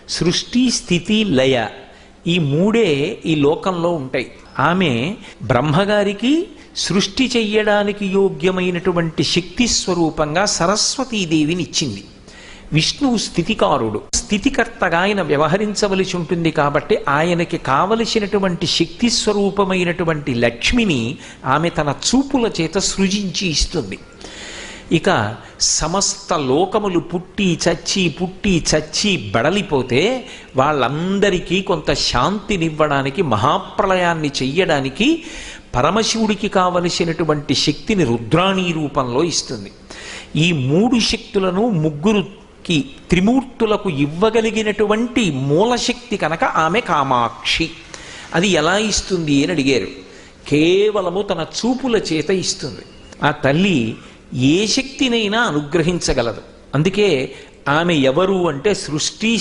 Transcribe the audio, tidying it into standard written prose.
సృష్టి, స్థితి, లయ ఈ మూడే ఈ లోకంలో ఉంటాయి. ఆమె బ్రహ్మగారికి సృష్టి చెయ్యడానికి యోగ్యమైనటువంటి శక్తి స్వరూపంగా సరస్వతీదేవిని ఇచ్చింది. విష్ణువు స్థితికారుడు, స్థితికర్తగా ఆయన వ్యవహరించవలసి ఉంటుంది. కాబట్టి ఆయనకి కావలసినటువంటి శక్తి స్వరూపమైనటువంటి లక్ష్మిని ఆమె తన చూపుల చేత సృజించి ఇస్తుంది. ఇక సమస్త లోకములు పుట్టి చచ్చి బడలిపోతే వాళ్ళందరికీ కొంత శాంతినివ్వడానికి, మహాప్రళయాన్ని చెయ్యడానికి పరమశివుడికి కావలసినటువంటి శక్తిని రుద్రాణీ రూపంలో ఇస్తుంది. ఈ మూడు శక్తులను ముగ్గురుకి త్రిమూర్తులకు ఇవ్వగలిగినటువంటి మూలశక్తి కనుక ఆమె కామాక్షి. అది ఎలా ఇస్తుంది అని అడిగారు. కేవలము తన చూపుల చేత ఇస్తుంది. ఆ తల్లి ఏ శక్తినైనా అనుగ్రహించగలదు. అందుకే ఆమె ఎవరు అంటే సృష్టి